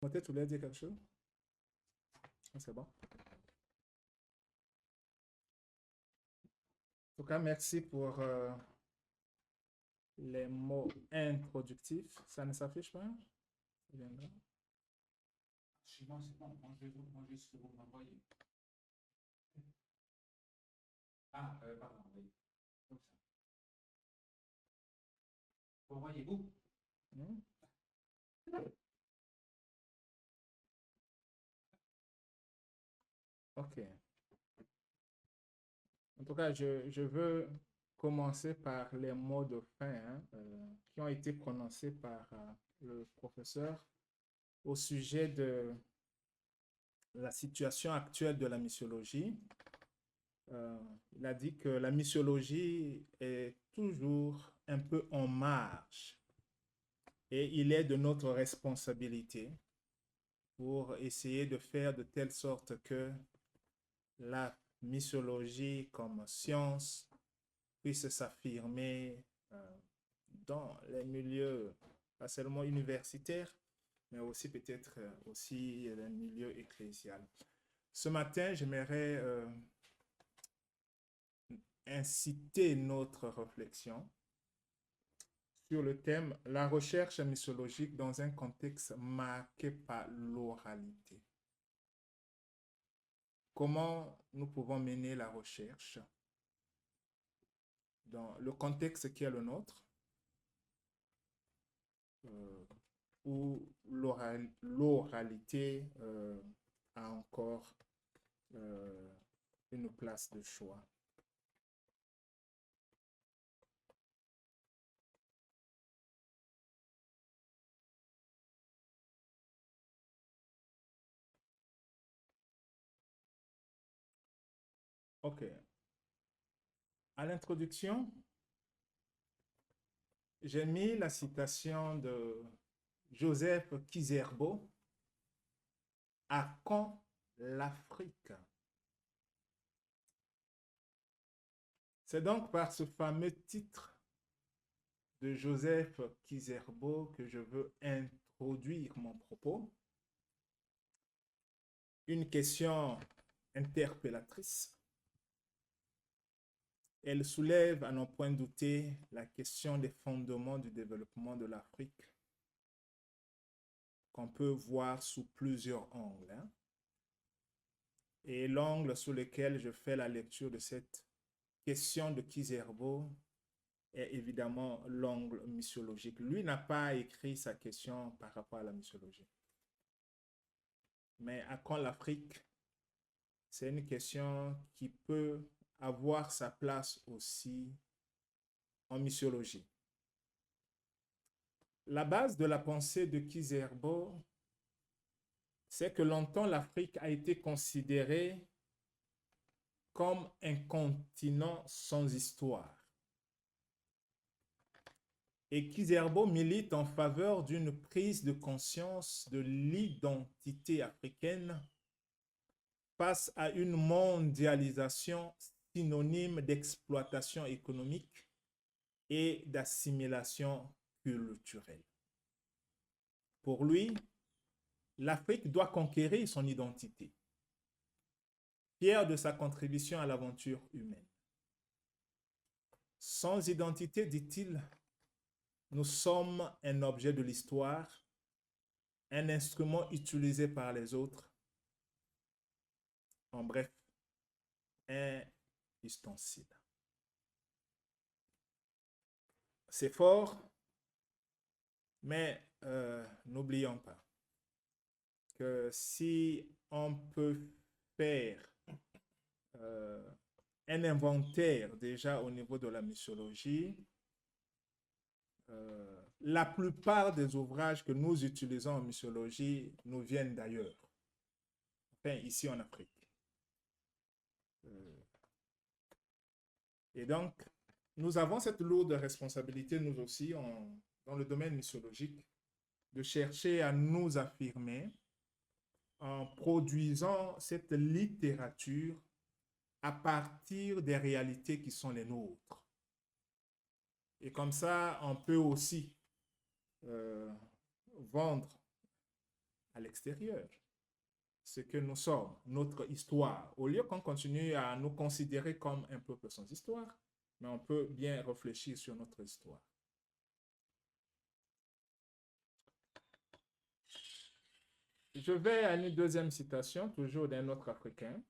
Peut-être tu voulais dire quelque chose? Ah, c'est bon. En tout cas, merci pour les mots introductifs. Ça ne s'affiche pas? Ça viendra. Chez moi, c'est bon. Moi, je vais ce que vous m'envoyez. Pardon, oui. Comme ça. Vous voyez-vous? Hmm. OK. En tout cas, je veux commencer par les mots de fin hein, qui ont été prononcés par le professeur au sujet de la situation actuelle de la missiologie. Euh, il a dit que la missiologie est toujours un peu en marge et il est de notre responsabilité pour essayer de faire de telle sorte que la missiologie comme science puisse s'affirmer dans les milieux, pas seulement universitaires, mais aussi peut-être aussi les milieux ecclésiales. Ce matin, j'aimerais inciter notre réflexion sur le thème la recherche missiologique dans un contexte marqué par l'oralité. Comment nous pouvons mener la recherche dans le contexte qui est le nôtre, euh, où l'oralité a encore euh, une place de choix. OK. À l'introduction, j'ai mis la citation de Joseph Kizerbo. À quand l'Afrique? C'est donc par ce fameux titre de Joseph Kizerbo que je veux introduire mon propos. Une question interpellatrice. Elle soulève, à n'en point douter, la question des fondements du développement de l'Afrique, qu'on peut voir sous plusieurs angles. Hein. Et l'angle sous lequel je fais la lecture de cette question de Kizerbo est évidemment l'angle missiologique. Lui n'a pas écrit sa question par rapport à la missiologie. Mais à quand l'Afrique? C'est une question qui peut avoir sa place aussi en missiologie. La base de la pensée de Kizerbo, c'est que longtemps l'Afrique a été considérée comme un continent sans histoire. Et Kizerbo milite en faveur d'une prise de conscience de l'identité africaine face à une mondialisation synonyme d'exploitation économique et d'assimilation culturelle. Pour lui, l'Afrique doit conquérir son identité, fière de sa contribution à l'aventure humaine. Sans identité, dit-il, nous sommes un objet de l'histoire, un instrument utilisé par les autres, en bref, un ustensile. C'est fort, mais n'oublions pas que si on peut faire euh, un inventaire déjà au niveau de la mythologie, la plupart des ouvrages que nous utilisons en mythologie nous viennent d'ailleurs, enfin ici en Afrique. Euh, et donc, nous avons cette lourde responsabilité, nous aussi, dans le domaine mythologique, de chercher à nous affirmer en produisant cette littérature à partir des réalités qui sont les nôtres. Et comme ça, on peut aussi euh, vendre à l'extérieur, ce que nous sommes, notre histoire, au lieu qu'on continue à nous considérer comme un peuple sans histoire, mais on peut bien réfléchir sur notre histoire. Je vais à une deuxième citation, toujours d'un autre Africain,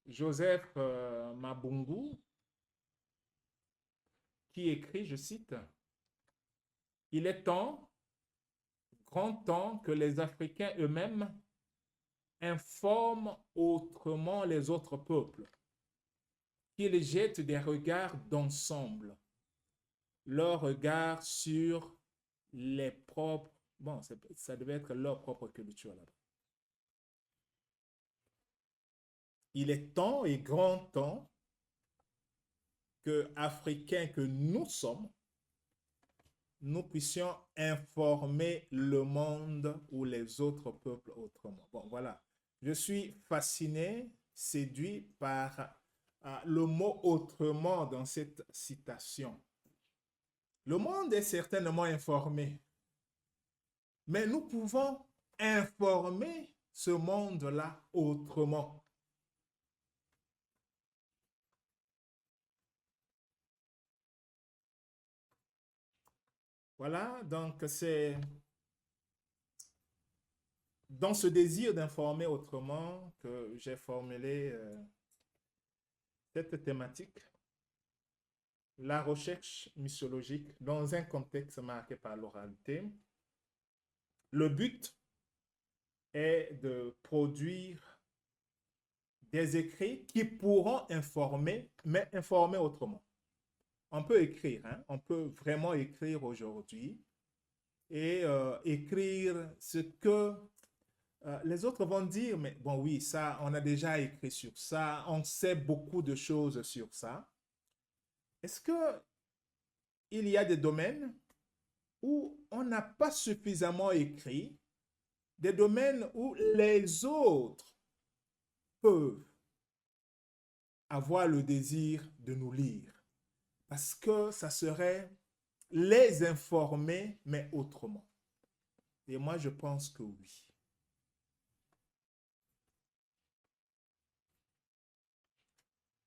Joseph Mabungu, qui écrit, je cite, « Il est temps, grand temps, que les Africains eux-mêmes informent autrement les autres peuples, qu'ils jettent des regards d'ensemble, leur regard sur les propres, bon, ça devait être leur propre culture là-bas. Il est temps et grand temps que, Africains que nous sommes, nous puissions informer le monde ou les autres peuples autrement. Bon, voilà. Je suis fasciné, séduit par le mot autrement dans cette citation. Le monde est certainement informé, mais nous pouvons informer ce monde-là autrement. Voilà, donc c'est dans ce désir d'informer autrement que j'ai formulé cette thématique, la recherche missiologique dans un contexte marqué par l'oralité. Le but est de produire des écrits qui pourront informer, mais informer autrement. On peut écrire, hein? On peut vraiment écrire aujourd'hui et écrire ce que les autres vont dire, mais bon oui, ça, on a déjà écrit sur ça, on sait beaucoup de choses sur ça. Est-ce qu'il y a des domaines où on n'a pas suffisamment écrit, des domaines où les autres peuvent avoir le désir de nous lire? Parce que ça serait les informer, mais autrement. Et moi, je pense que oui.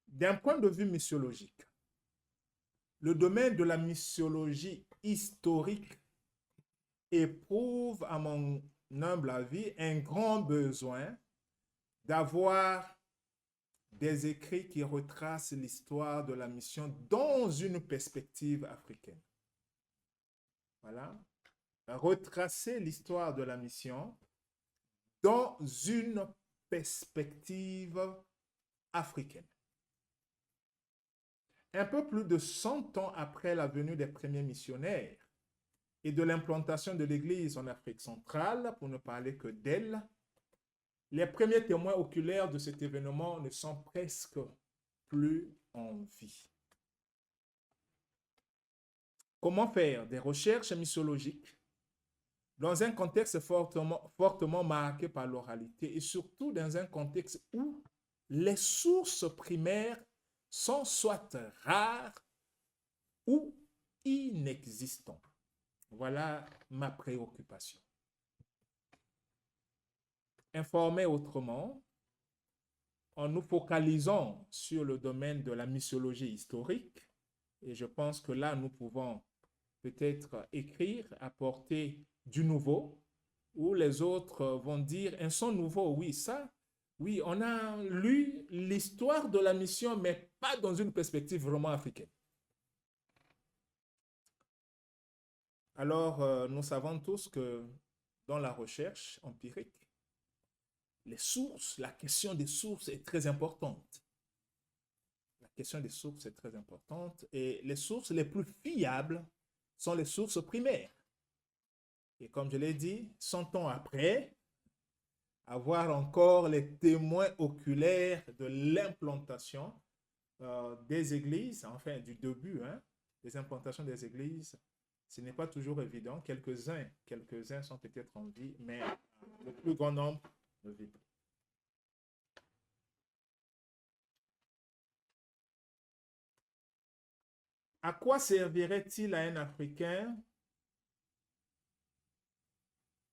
D'un point de vue missiologique, le domaine de la missiologie historique éprouve, à mon humble avis, un grand besoin d'avoir des écrits qui retracent l'histoire de la mission dans une perspective africaine. Voilà. Retracer l'histoire de la mission dans une perspective africaine. Un peu plus de 100 ans après la venue des premiers missionnaires et de l'implantation de l'Église en Afrique centrale, pour ne parler que d'elle, les premiers témoins oculaires de cet événement ne sont presque plus en vie. Comment faire des recherches missiologiques dans un contexte fortement marqué par l'oralité et surtout dans un contexte où les sources primaires sont soit rares ou inexistantes? Voilà ma préoccupation. Informer autrement, en nous focalisant sur le domaine de la missiologie historique, et je pense que là, nous pouvons peut-être écrire, apporter du nouveau, où les autres vont dire un son nouveau, oui, ça, oui, on a lu l'histoire de la mission, mais pas dans une perspective vraiment africaine. Alors, nous savons tous que dans la recherche empirique, les sources, la question des sources est très importante. La question des sources est très importante et les sources les plus fiables sont les sources primaires. Et comme je l'ai dit, 100 ans après, avoir encore les témoins oculaires de l'implantation des églises, enfin du début, hein, des implantations des églises, ce n'est pas toujours évident. Quelques-uns sont peut-être en vie, mais le plus grand nombre ne vit plus. À quoi servirait-il à un Africain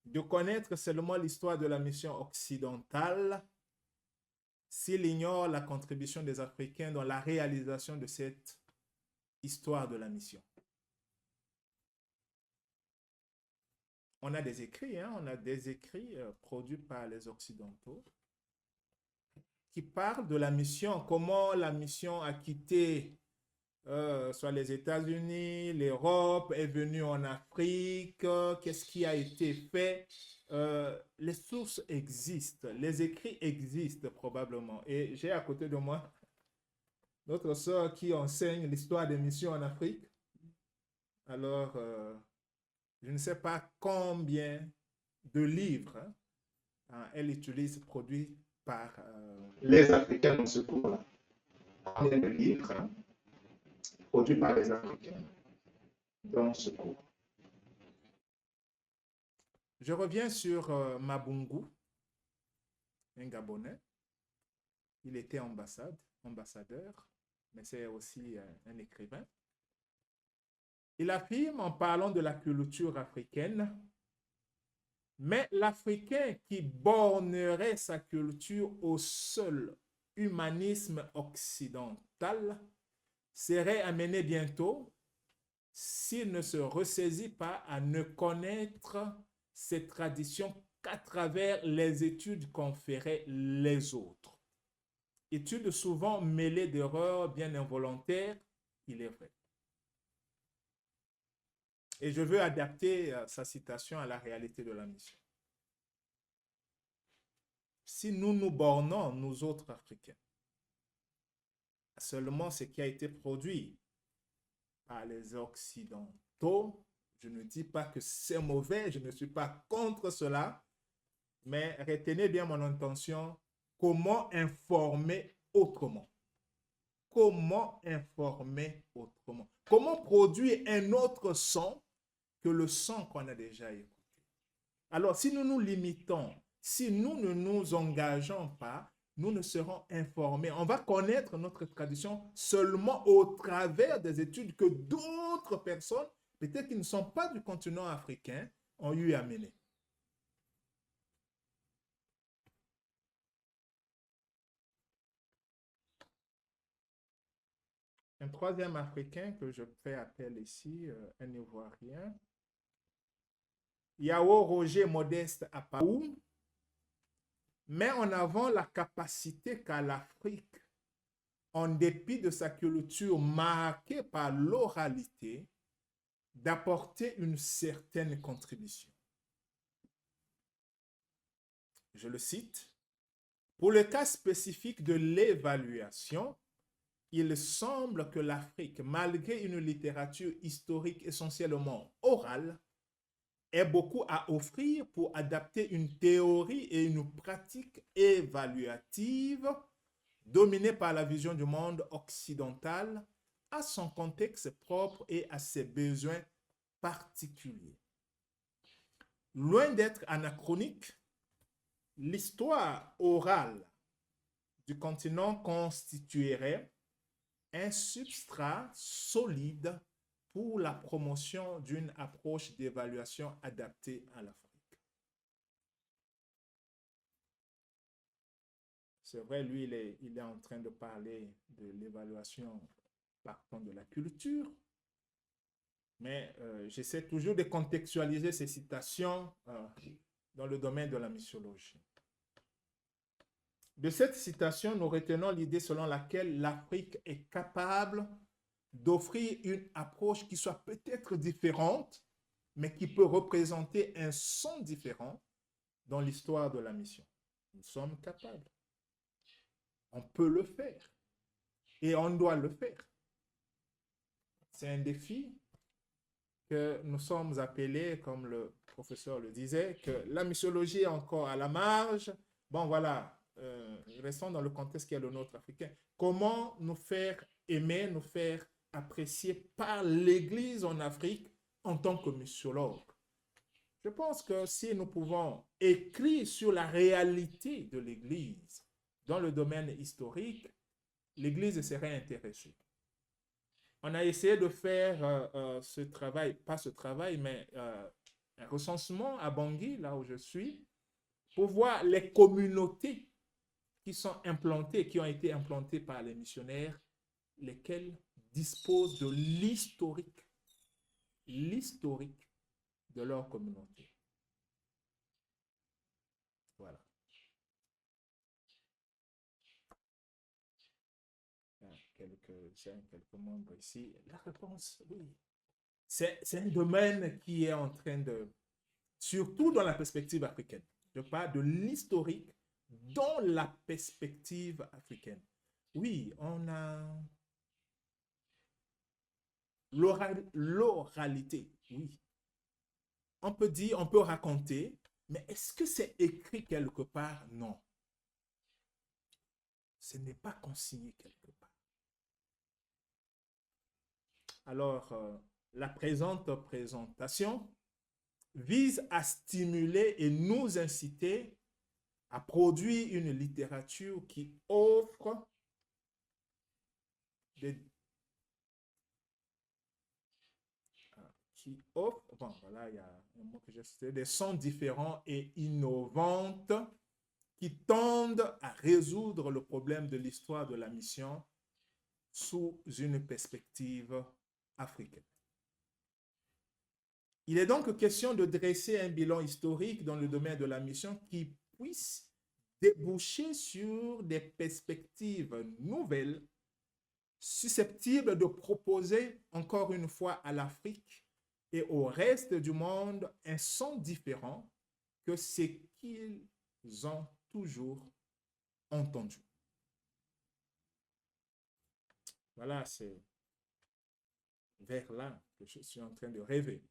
de connaître seulement l'histoire de la mission occidentale s'il ignore la contribution des Africains dans la réalisation de cette histoire de la mission. On a des écrits, on a des écrits produits par les Occidentaux qui parlent de la mission, comment la mission a quitté soit les États-Unis, l'Europe, est venue en Afrique, qu'est-ce qui a été fait. Les sources existent, les écrits existent probablement. Et j'ai à côté de moi notre sœur qui enseigne l'histoire des missions en Afrique. Alors, je ne sais pas combien de livres elle utilise produits par les Africains dans ce cours-là. Combien de livres produits par les Africains dans ce cours. Je reviens sur Mabungu, un Gabonais. Il était ambassadeur, mais c'est aussi un écrivain. Il affirme en parlant de la culture africaine, mais l'Africain qui bornerait sa culture au seul humanisme occidental serait amené bientôt, s'il ne se ressaisit pas, à ne connaître ces traditions qu'à travers les études qu'ont feraient les autres. Études souvent mêlées d'erreurs bien involontaires, il est vrai. Et je veux adapter sa citation à la réalité de la mission. Si nous nous bornons, nous autres Africains, seulement ce qui a été produit par les Occidentaux, je ne dis pas que c'est mauvais, je ne suis pas contre cela, mais retenez bien mon intention, comment informer autrement? Comment informer autrement? Comment produire un autre son que le son qu'on a déjà écouté? Alors, si nous nous limitons, si nous ne nous engageons pas, nous ne serons informés. On va connaître notre tradition seulement au travers des études que d'autres personnes, peut-être qui ne sont pas du continent africain, ont eu à mener. Un troisième Africain que je fais appel ici, un Ivoirien, Yao Roger Modeste Apaou, met en avant la capacité qu'a l'Afrique, en dépit de sa culture marquée par l'oralité, d'apporter une certaine contribution. Je le cite, « Pour le cas spécifique de l'évaluation, il semble que l'Afrique, malgré une littérature historique essentiellement orale, ait beaucoup à offrir pour adapter une théorie et une pratique évaluative dominée par la vision du monde occidental à son contexte propre et à ses besoins particuliers. Loin d'être anachronique, l'histoire orale du continent constituerait un substrat solide pour la promotion d'une approche d'évaluation adaptée à l'Afrique. » C'est vrai, lui, il est en train de parler de l'évaluation partant de la culture, mais j'essaie toujours de contextualiser ces citations dans le domaine de la missiologie. De cette citation, nous retenons l'idée selon laquelle l'Afrique est capable d'offrir une approche qui soit peut-être différente, mais qui peut représenter un son différent dans l'histoire de la mission. Nous sommes capables. On peut le faire. Et on doit le faire. C'est un défi que nous sommes appelés, comme le professeur le disait, que la missiologie est encore à la marge. Bon, voilà, restons dans le contexte qui est le nôtre africain. Comment nous faire aimer, nous faire apprécié par l'Église en Afrique en tant que missiologue. Je pense que si nous pouvons écrire sur la réalité de l'Église dans le domaine historique, l'Église serait intéressée. On a essayé de faire ce travail, pas ce travail, mais un recensement à Bangui, là où je suis, pour voir les communautés qui sont implantées, qui ont été implantées par les missionnaires, lesquelles disposent de l'historique de leur communauté. Voilà. Quelques membres ici. La réponse, oui. C'est un domaine qui est en train de, surtout dans la perspective africaine. Je parle de l'historique dans la perspective africaine. Oui, on a l'oralité, oui. On peut dire, on peut raconter, mais est-ce que c'est écrit quelque part? Non. Ce n'est pas consigné quelque part. Alors, la présente présentation vise à stimuler et nous inciter à produire une littérature qui offre des bon, voilà, il y a un mot que j'ai cité, des sons différents et innovantes qui tendent à résoudre le problème de l'histoire de la mission sous une perspective africaine. Il est donc question de dresser un bilan historique dans le domaine de la mission qui puisse déboucher sur des perspectives nouvelles susceptibles de proposer encore une fois à l'Afrique et au reste du monde un son différent que ce qu'ils ont toujours entendu. Voilà, c'est vers là que je suis en train de rêver.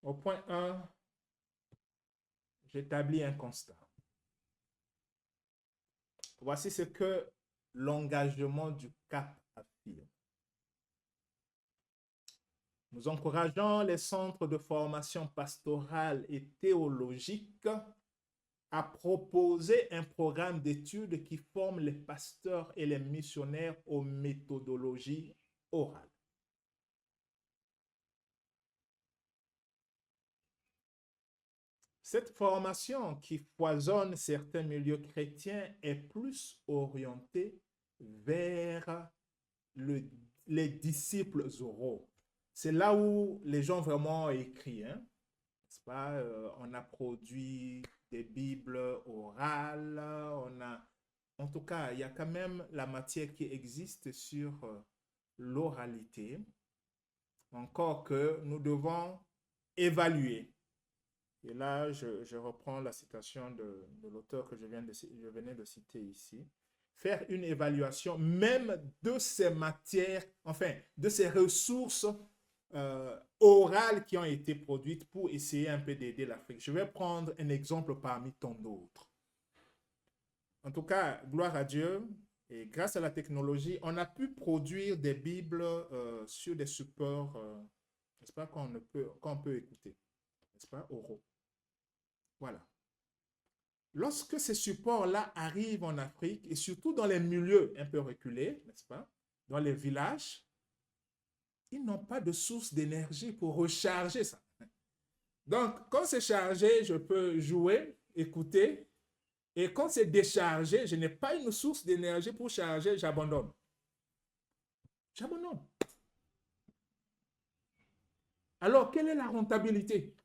Au point 1, j'établis un constat. Voici ce que l'engagement du CAP affirme. Nous encourageons les centres de formation pastorale et théologique à proposer un programme d'études qui forme les pasteurs et les missionnaires aux méthodologies orales. Cette formation qui foisonne certains milieux chrétiens est plus orientée vers les disciples oraux. C'est là où les gens vraiment écrivent, hein? N'est-ce pas? On a produit des Bibles orales, en tout cas, il y a quand même la matière qui existe sur l'oralité, encore que nous devons évaluer. Et là, je reprends la citation de l'auteur que je venais de citer ici. Faire une évaluation même de ces matières, enfin, de ces ressources orales qui ont été produites pour essayer un peu d'aider l'Afrique. Je vais prendre un exemple parmi tant d'autres. En tout cas, gloire à Dieu, et grâce à la technologie, on a pu produire des Bibles sur des supports, n'est-ce pas, qu'on peut écouter, n'est-ce pas, oraux. Voilà. Lorsque ces supports-là arrivent en Afrique, et surtout dans les milieux un peu reculés, n'est-ce pas, dans les villages, ils n'ont pas de source d'énergie pour recharger ça. Donc, quand c'est chargé, je peux jouer, écouter, et quand c'est déchargé, je n'ai pas une source d'énergie pour charger, j'abandonne. J'abandonne. Alors, quelle est la rentabilité?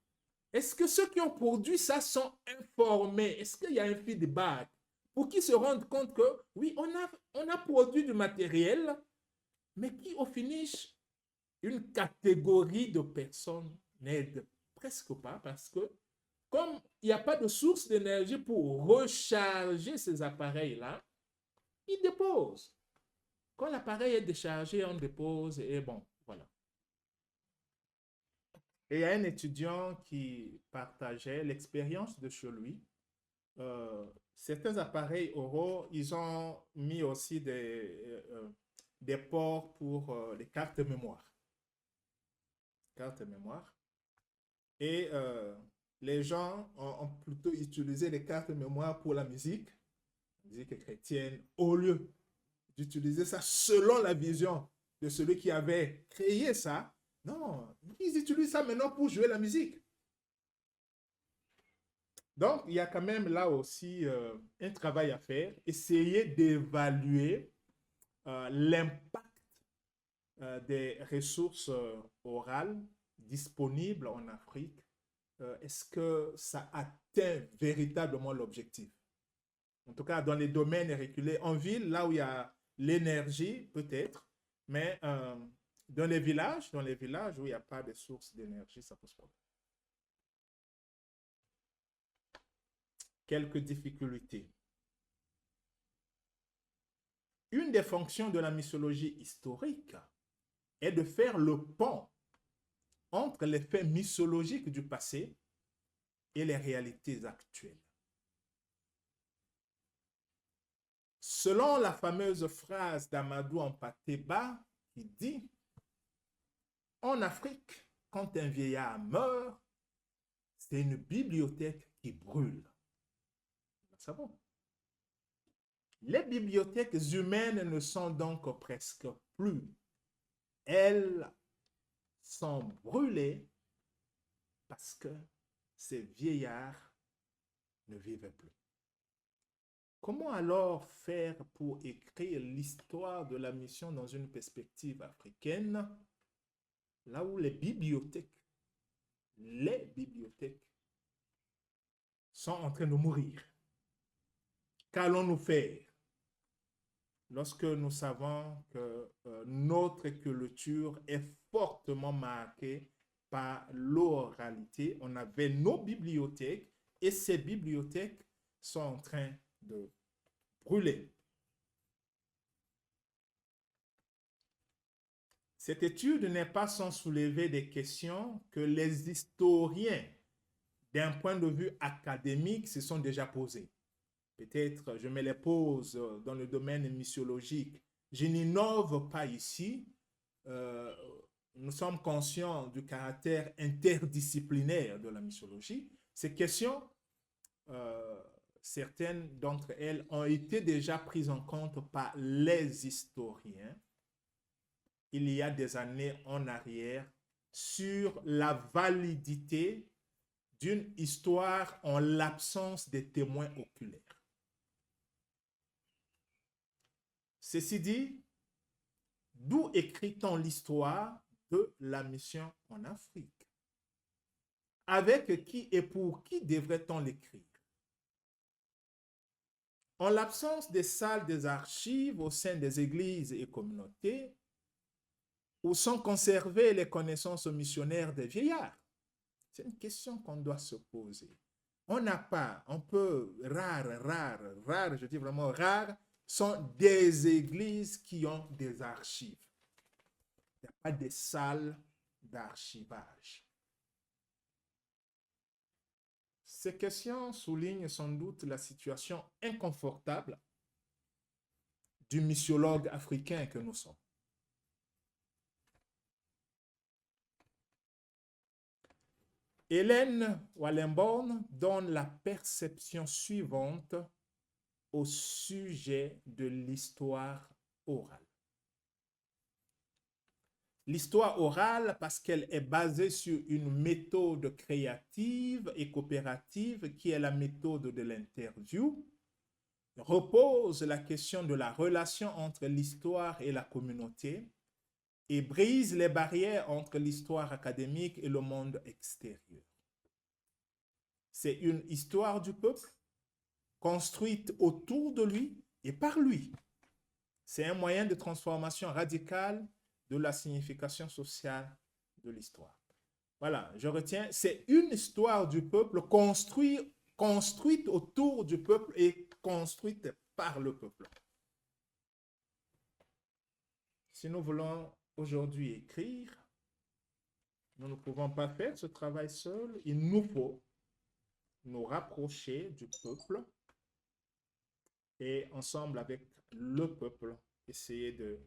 Est-ce que ceux qui ont produit ça sont informés? Est-ce qu'il y a un feedback pour qu'ils se rendent compte que, oui, on a produit du matériel, mais qui, au finish, une catégorie de personnes n'aide presque pas parce que, comme il n'y a pas de source d'énergie pour recharger ces appareils-là, ils déposent. Quand l'appareil est déchargé, on dépose et bon, voilà. Et il y a un étudiant qui partageait l'expérience de chez lui. Certains appareils oraux, ils ont mis aussi des ports pour les cartes mémoire. Cartes mémoire. Et les gens ont plutôt utilisé les cartes mémoire pour la musique chrétienne, au lieu d'utiliser ça selon la vision de celui qui avait créé ça, Non, ils utilisent ça maintenant pour jouer la musique. Donc, il y a quand même là aussi un travail à faire. Essayer d'évaluer l'impact des ressources orales disponibles en Afrique. Est-ce que ça atteint véritablement l'objectif? En tout cas, dans les domaines reculés, en ville, là où il y a l'énergie, peut-être, mais dans les villages où il n'y a pas de source d'énergie, ça pose problème. Quelques difficultés. Une des fonctions de la mythologie historique est de faire le pont entre les faits mythologiques du passé et les réalités actuelles. Selon la fameuse phrase d'Amadou Ampateba qui dit « En Afrique, quand un vieillard meurt, c'est une bibliothèque qui brûle. » Nous savons. Les bibliothèques humaines ne sont donc presque plus. Elles sont brûlées parce que ces vieillards ne vivaient plus. Comment alors faire pour écrire l'histoire de la mission dans une perspective africaine, là où les bibliothèques sont en train de mourir? Qu'allons-nous faire lorsque nous savons que notre culture est fortement marquée par l'oralité? On avait nos bibliothèques et ces bibliothèques sont en train de brûler. Cette étude n'est pas sans soulever des questions que les historiens, d'un point de vue académique, se sont déjà posées. Peut-être je me les pose dans le domaine missiologique. Je n'innove pas ici. Nous sommes conscients du caractère interdisciplinaire de la missiologie. Ces questions, certaines d'entre elles ont été déjà prises en compte par les historiens il y a des années en arrière sur la validité d'une histoire en l'absence des témoins oculaires. Ceci dit, d'où écrit-on l'histoire de la mission en Afrique? Avec qui et pour qui devrait-on l'écrire? En l'absence des salles des archives au sein des églises et communautés, où sont conservées les connaissances missionnaires des vieillards? C'est une question qu'on doit se poser. On n'a pas, on peut, rare, je dis vraiment rare, sont des églises qui ont des archives. Il n'y a pas de salles d'archivage. Ces questions soulignent sans doute la situation inconfortable du missiologue africain que nous sommes. Hélène Wallenborn donne la perception suivante au sujet de l'histoire orale. L'histoire orale, parce qu'elle est basée sur une méthode créative et coopérative qui est la méthode de l'interview, repose la question de la relation entre l'histoire et la communauté et brise les barrières entre l'histoire académique et le monde extérieur. C'est une histoire du peuple construite autour de lui et par lui. C'est un moyen de transformation radicale de la signification sociale de l'histoire. Voilà, je retiens, c'est une histoire du peuple construite autour du peuple et construite par le peuple. Si nous voulons aujourd'hui écrire, nous ne pouvons pas faire ce travail seul. Il nous faut nous rapprocher du peuple et ensemble avec le peuple, essayer de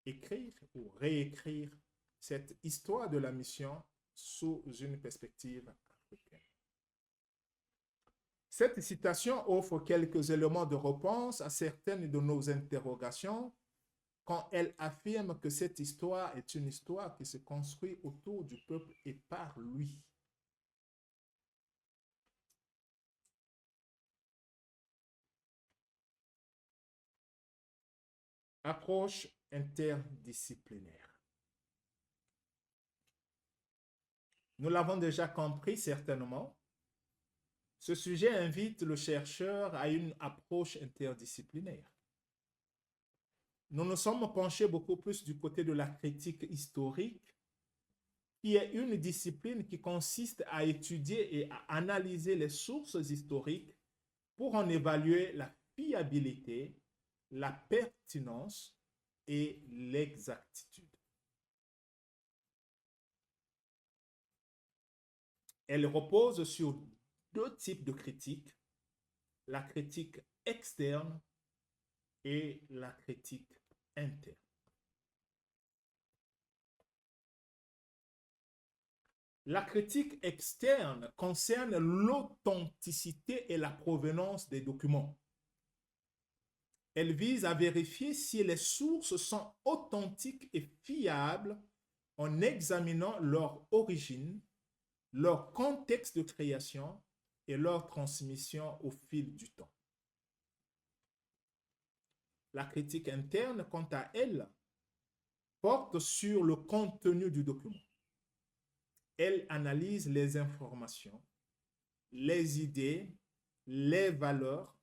écrire ou réécrire cette histoire de la mission sous une perspective africaine. Cette citation offre quelques éléments de réponse à certaines de nos interrogations quand elle affirme que cette histoire est une histoire qui se construit autour du peuple et par lui. Approche interdisciplinaire. Nous l'avons déjà compris certainement. Ce sujet invite le chercheur à une approche interdisciplinaire. Nous nous sommes penchés beaucoup plus du côté de la critique historique, qui est une discipline qui consiste à étudier et à analyser les sources historiques pour en évaluer la fiabilité, la pertinence et l'exactitude. Elle repose sur deux types de critiques, la critique externe et la critique interne. La critique externe concerne l'authenticité et la provenance des documents. Elle vise à vérifier si les sources sont authentiques et fiables en examinant leur origine, leur contexte de création et leur transmission au fil du temps. La critique interne, quant à elle, porte sur le contenu du document. Elle analyse les informations, les idées, les valeurs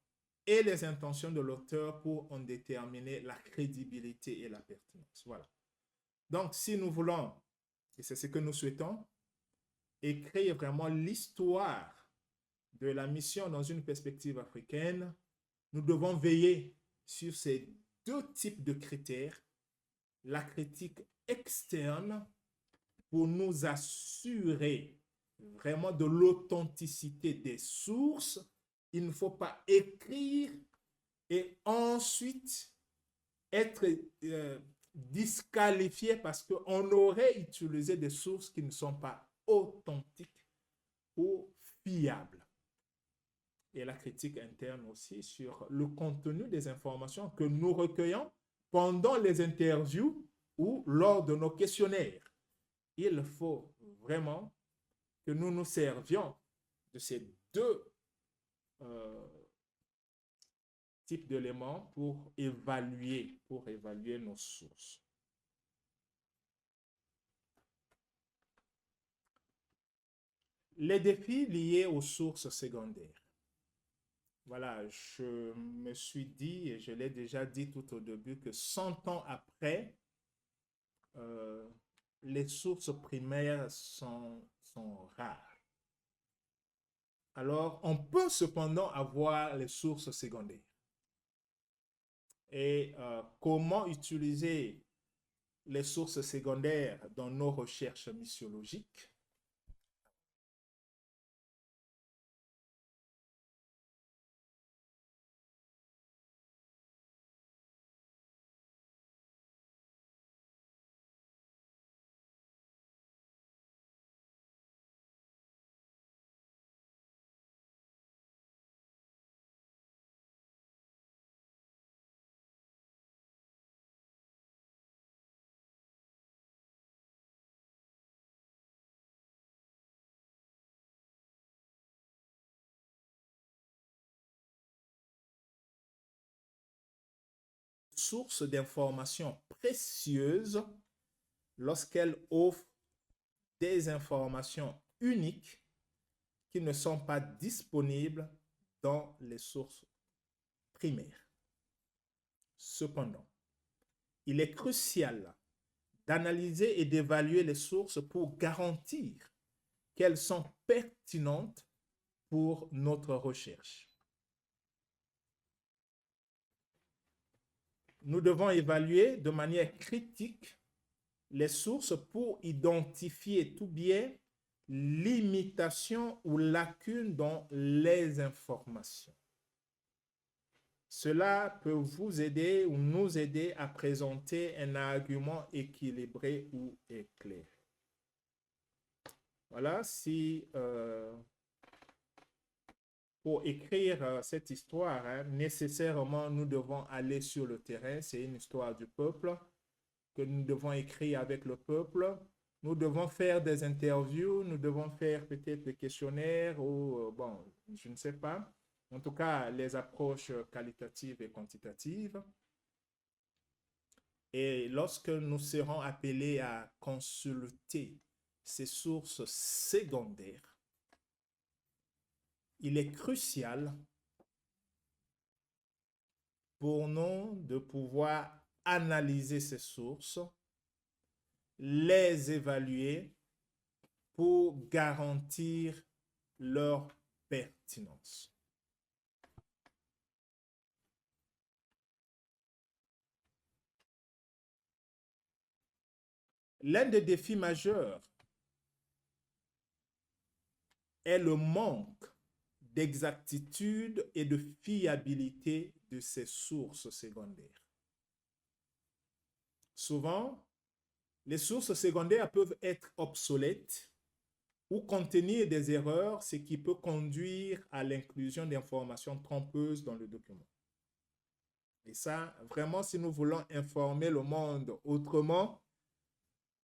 et les intentions de l'auteur pour en déterminer la crédibilité et la pertinence. Voilà. Donc, si nous voulons, et c'est ce que nous souhaitons, écrire vraiment l'histoire de la mission dans une perspective africaine, nous devons veiller sur ces deux types de critères, la critique externe pour nous assurer vraiment de l'authenticité des sources. Il ne faut pas écrire et ensuite être disqualifié parce qu'on aurait utilisé des sources qui ne sont pas authentiques ou fiables. Et la critique interne aussi sur le contenu des informations que nous recueillons pendant les interviews ou lors de nos questionnaires. Il faut vraiment que nous nous servions de ces deux types d'éléments pour évaluer nos sources. Les défis liés aux sources secondaires. Voilà, je me suis dit, et je l'ai déjà dit tout au début, que 100 ans après, les sources primaires sont rares. Alors, on peut cependant avoir les sources secondaires. Et comment utiliser les sources secondaires dans nos recherches missiologiques? Source d'informations précieuses lorsqu'elle offre des informations uniques qui ne sont pas disponibles dans les sources primaires. Cependant, il est crucial d'analyser et d'évaluer les sources pour garantir qu'elles sont pertinentes pour notre recherche. Nous devons évaluer de manière critique les sources pour identifier tout bien limitations ou lacunes dans les informations. Cela peut vous aider ou nous aider à présenter un argument équilibré ou éclairé. Voilà, si pour écrire cette histoire, hein, nécessairement, nous devons aller sur le terrain. C'est une histoire du peuple que nous devons écrire avec le peuple. Nous devons faire des interviews, nous devons faire peut-être des questionnaires ou, bon, je ne sais pas. En tout cas, les approches qualitatives et quantitatives. Et lorsque nous serons appelés à consulter ces sources secondaires, il est crucial pour nous de pouvoir analyser ces sources, les évaluer pour garantir leur pertinence. L'un des défis majeurs est le manque d'exactitude et de fiabilité de ces sources secondaires. Souvent, les sources secondaires peuvent être obsolètes ou contenir des erreurs, ce qui peut conduire à l'inclusion d'informations trompeuses dans le document. Et ça, vraiment, si nous voulons informer le monde autrement,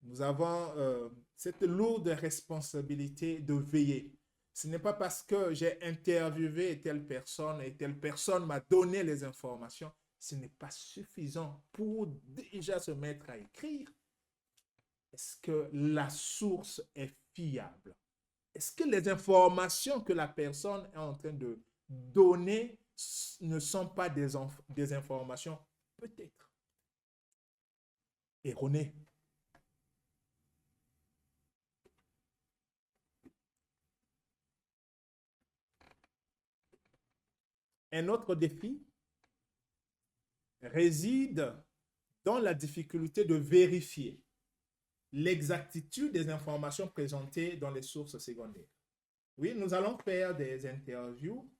nous avons cette lourde responsabilité de veiller. Ce n'est pas parce que j'ai interviewé telle personne et telle personne m'a donné les informations, ce n'est pas suffisant pour déjà se mettre à écrire. Est-ce que la source est fiable? Est-ce que les informations que la personne est en train de donner ne sont pas des informations peut-être erronées? Un autre défi réside dans la difficulté de vérifier l'exactitude des informations présentées dans les sources secondaires. Oui, nous allons faire des interviews,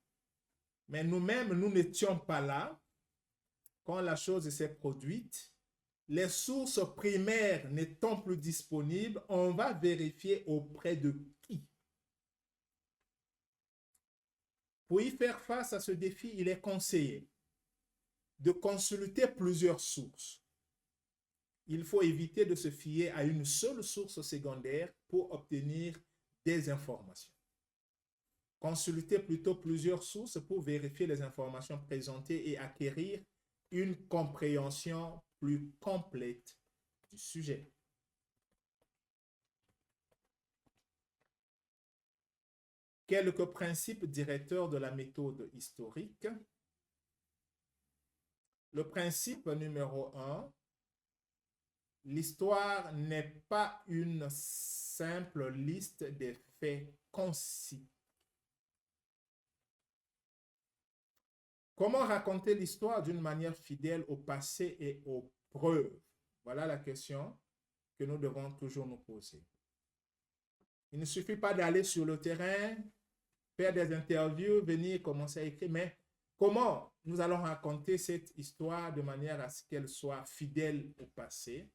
mais nous-mêmes, nous n'étions pas là quand la chose s'est produite. Les sources primaires n'étant plus disponibles, on va vérifier auprès de qui? Pour y faire face à ce défi, il est conseillé de consulter plusieurs sources. Il faut éviter de se fier à une seule source secondaire pour obtenir des informations. Consulter plutôt plusieurs sources pour vérifier les informations présentées et acquérir une compréhension plus complète du sujet. Quelques principes directeurs de la méthode historique. Le principe numéro 1, l'histoire n'est pas une simple liste des faits concis. Comment raconter l'histoire d'une manière fidèle au passé et aux preuves? Voilà la question que nous devons toujours nous poser. Il ne suffit pas d'aller sur le terrain, faire des interviews, venir commencer à écrire, mais comment nous allons raconter cette histoire de manière à ce qu'elle soit fidèle au passé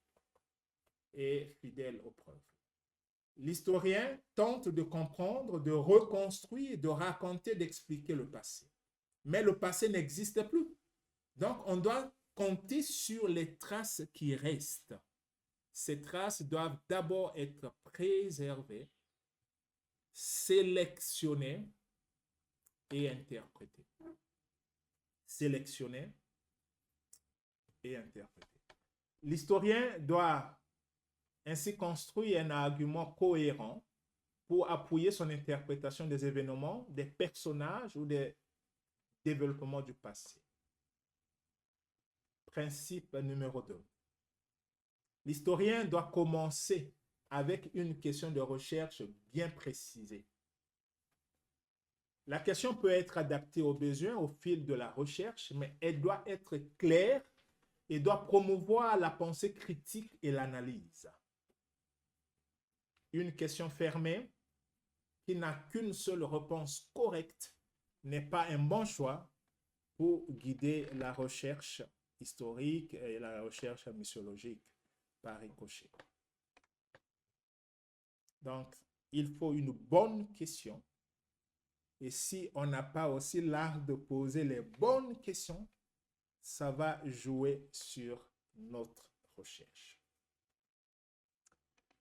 et fidèle aux preuves? L'historien tente de comprendre, de reconstruire, de raconter, d'expliquer le passé. Mais le passé n'existe plus. Donc, on doit compter sur les traces qui restent. Ces traces doivent d'abord être préservées, sélectionnées et interprétées. Sélectionnées et interprétées. L'historien doit ainsi construire un argument cohérent pour appuyer son interprétation des événements, des personnages ou des développements du passé. Principe numéro 2. L'historien doit commencer avec une question de recherche bien précisée. La question peut être adaptée aux besoins au fil de la recherche, mais elle doit être claire et doit promouvoir la pensée critique et l'analyse. Une question fermée qui n'a qu'une seule réponse correcte n'est pas un bon choix pour guider la recherche historique et la recherche missiologique par ricochet. Donc, il faut une bonne question Et si on n'a pas aussi l'art de poser les bonnes questions, ça va jouer sur notre recherche.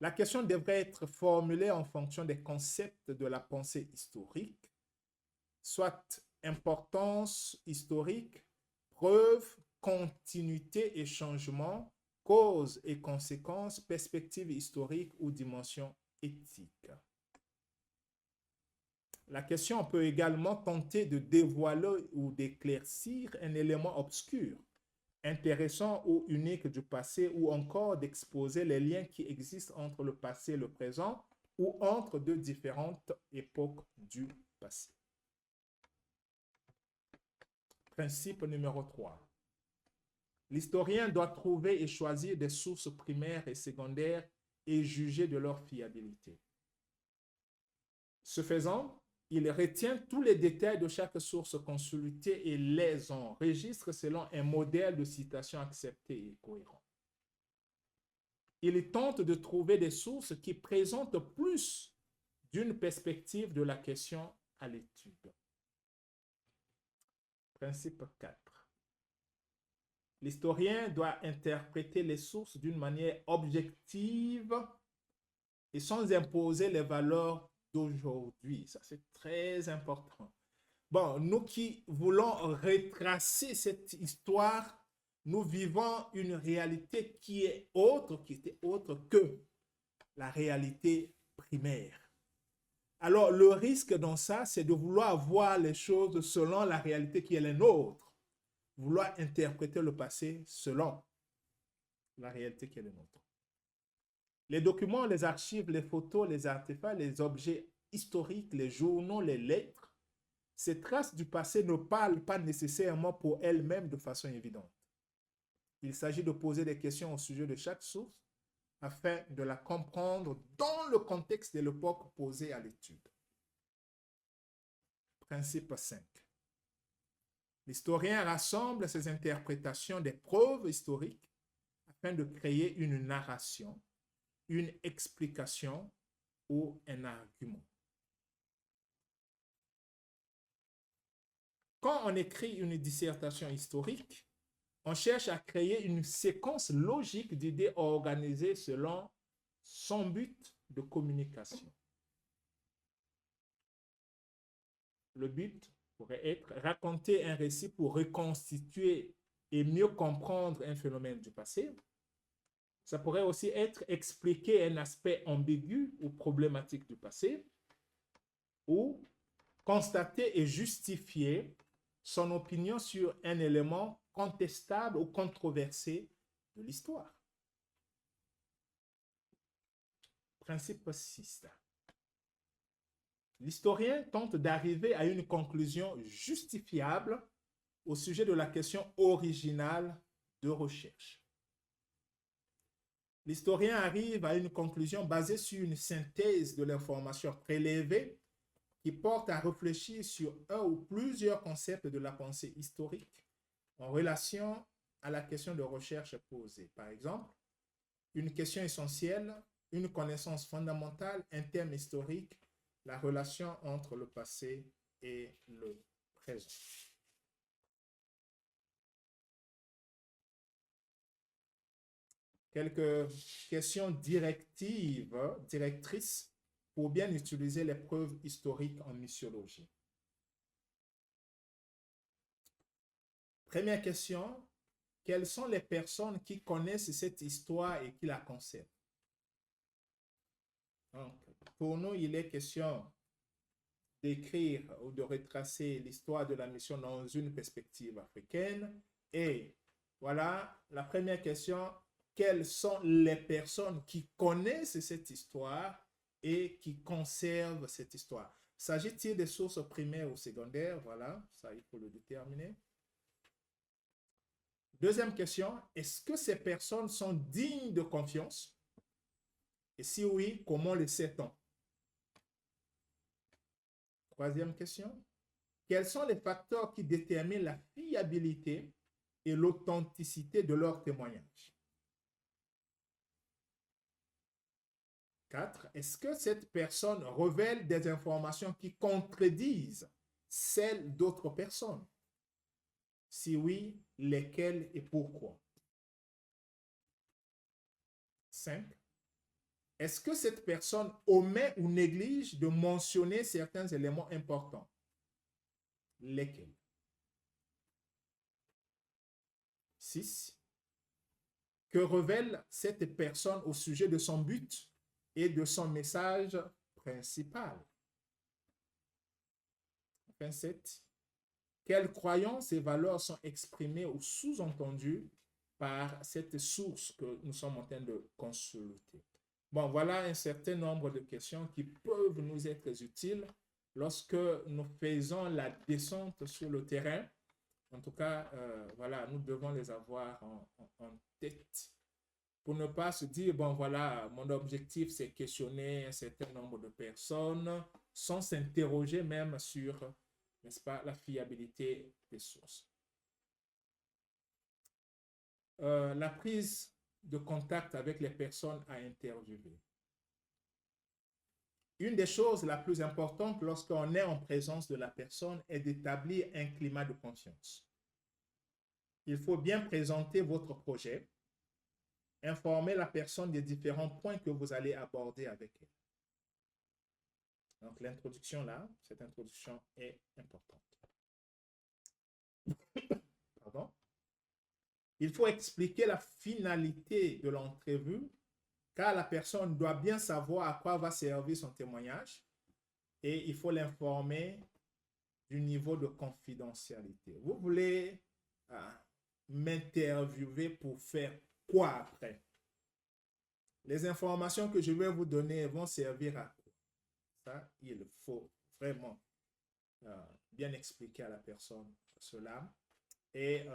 La question devrait être formulée en fonction des concepts de la pensée historique, soit importance historique, preuve, continuité et changement, cause et conséquences, perspective historique ou dimension éthique. La question peut également tenter de dévoiler ou d'éclaircir un élément obscur, intéressant ou unique du passé, ou encore d'exposer les liens qui existent entre le passé et le présent, ou entre deux différentes époques du passé. Principe numéro 3. L'historien doit trouver et choisir des sources primaires et secondaires et juger de leur fiabilité. Ce faisant, il retient tous les détails de chaque source consultée et les enregistre selon un modèle de citation accepté et cohérent. Il tente de trouver des sources qui présentent plus d'une perspective de la question à l'étude. Principe 4. L'historien doit interpréter les sources d'une manière objective et sans imposer les valeurs d'aujourd'hui. Ça, c'est très important. Bon, nous qui voulons retracer cette histoire, nous vivons une réalité qui est autre, qui était autre que la réalité primaire. Alors, le risque dans ça, c'est de vouloir voir les choses selon la réalité qui est la nôtre. Vouloir interpréter le passé selon la réalité qui est la nôtre. Les documents, les archives, les photos, les artefacts, les objets historiques, les journaux, les lettres, ces traces du passé ne parlent pas nécessairement pour elles-mêmes de façon évidente. Il s'agit de poser des questions au sujet de chaque source afin de la comprendre dans le contexte de l'époque posée à l'étude. Principe 5. L'historien rassemble ses interprétations des preuves historiques afin de créer une narration, une explication ou un argument. Quand on écrit une dissertation historique, on cherche à créer une séquence logique d'idées organisées selon son but de communication. Le but pourrait être raconter un récit pour reconstituer et mieux comprendre un phénomène du passé. Ça pourrait aussi être expliquer un aspect ambigu ou problématique du passé, ou constater et justifier son opinion sur un élément contestable ou controversé de l'histoire. Principe 6. L'historien tente d'arriver à une conclusion justifiable au sujet de la question originale de recherche. L'historien arrive à une conclusion basée sur une synthèse de l'information prélevée qui porte à réfléchir sur un ou plusieurs concepts de la pensée historique en relation à la question de recherche posée. Par exemple, une question essentielle, une connaissance fondamentale, un thème historique, la relation entre le passé et le présent. Quelques questions directrices pour bien utiliser les preuves historiques en missiologie. Première question, quelles sont les personnes qui connaissent cette histoire et qui la conservent? Donc, pour nous, il est question d'écrire ou de retracer l'histoire de la mission dans une perspective africaine. Et voilà, la première question, quelles sont les personnes qui connaissent cette histoire et qui conservent cette histoire? S'agit-il des sources primaires ou secondaires? Voilà, ça, il faut le déterminer. Deuxième question, est-ce que ces personnes sont dignes de confiance? Et si oui, comment le sait-on? Troisième question, quels sont les facteurs qui déterminent la fiabilité et l'authenticité de leurs témoignages? 4. Est-ce que cette personne révèle des informations qui contredisent celles d'autres personnes? Si oui, lesquelles et pourquoi? 5. Est-ce que cette personne omet ou néglige de mentionner certains éléments importants? Lesquels? 6. Que révèle cette personne au sujet de son but et de son message principal? Enfin, 7. Quelles croyances et valeurs sont exprimées ou sous-entendues par cette source que nous sommes en train de consulter? Bon, voilà un certain nombre de questions qui peuvent nous être utiles lorsque nous faisons la descente sur le terrain. En tout cas, voilà, nous devons les avoir en tête pour ne pas se dire, bon, voilà, mon objectif, c'est questionner un certain nombre de personnes sans s'interroger même sur, n'est-ce pas, la fiabilité des sources. La prise de contact avec les personnes à interviewer. Une des choses la plus importantes lorsqu'on est en présence de la personne est d'établir un climat de confiance. Il faut bien présenter votre projet, informer la personne des différents points que vous allez aborder avec elle. Donc l'introduction là, cette introduction est importante. Pardon. Il faut expliquer la finalité de l'entrevue, car la personne doit bien savoir à quoi va servir son témoignage et il faut l'informer du niveau de confidentialité. Vous voulez m'interviewer pour faire quoi après? Les informations que je vais vous donner vont servir à quoi? Ça, il faut vraiment bien expliquer à la personne cela et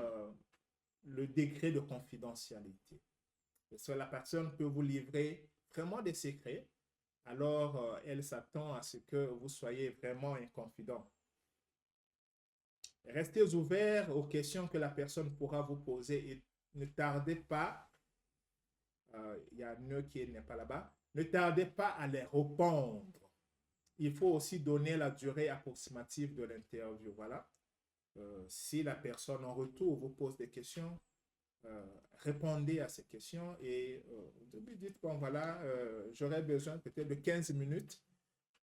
le degré de confidentialité. Parce que la personne peut vous livrer vraiment des secrets, alors elle s'attend à ce que vous soyez vraiment un confident. Restez ouverts aux questions que la personne pourra vous poser et ne tardez pas, il y a un nœud qui n'est pas là-bas, ne tardez pas à les répondre. Il faut aussi donner la durée approximative de l'interview. Voilà. Si la personne en retour vous pose des questions, répondez à ces questions et au début dites, bon voilà, j'aurais besoin peut-être de 15 minutes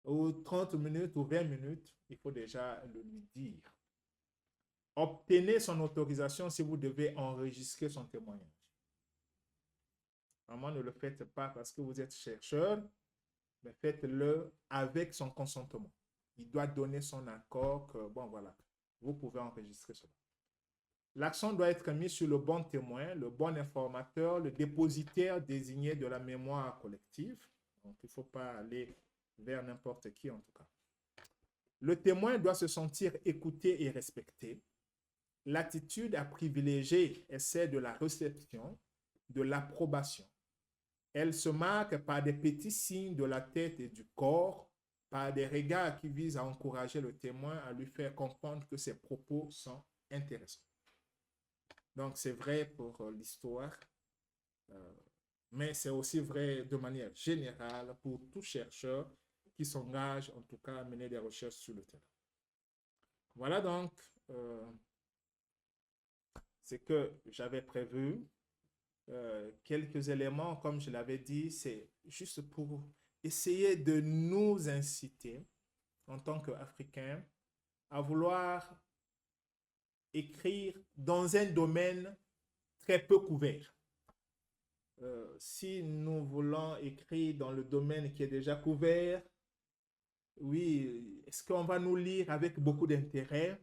ou 30 minutes ou 20 minutes. Il faut déjà le lui dire. Obtenez son autorisation si vous devez enregistrer son témoignage. Vraiment, ne le faites pas parce que vous êtes chercheur, mais faites-le avec son consentement. Il doit donner son accord que, bon, voilà, vous pouvez enregistrer cela. L'accent doit être mis sur le bon témoin, le bon informateur, le dépositaire désigné de la mémoire collective. Donc, il ne faut pas aller vers n'importe qui, en tout cas. Le témoin doit se sentir écouté et respecté. L'attitude à privilégier est celle de la réception, de l'approbation. Elle se marque par des petits signes de la tête et du corps, par des regards qui visent à encourager le témoin à lui faire comprendre que ses propos sont intéressants. Donc, c'est vrai pour l'histoire, mais c'est aussi vrai de manière générale pour tout chercheur qui s'engage, en tout cas, à mener des recherches sur le terrain. Voilà donc ce que j'avais prévu. Quelques éléments, comme je l'avais dit, c'est juste pour essayer de nous inciter, en tant qu'Africains, à vouloir écrire dans un domaine très peu couvert. Si nous voulons écrire dans le domaine qui est déjà couvert, oui, est-ce qu'on va nous lire avec beaucoup d'intérêt?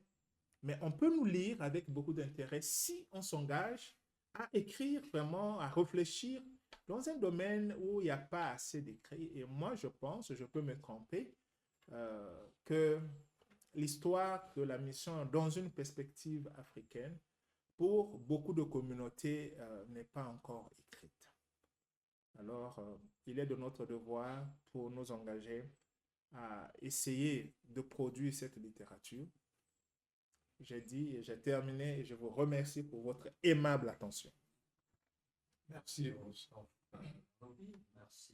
Mais on peut nous lire avec beaucoup d'intérêt si on s'engage à écrire vraiment, à réfléchir dans un domaine où il n'y a pas assez d'écrits. Et moi, je pense, je peux me tromper, que l'histoire de la mission dans une perspective africaine, pour beaucoup de communautés, n'est pas encore écrite. Alors, il est de notre devoir pour nous engager à essayer de produire cette littérature. J'ai dit et j'ai terminé et je vous remercie pour votre aimable attention. Merci, Merci.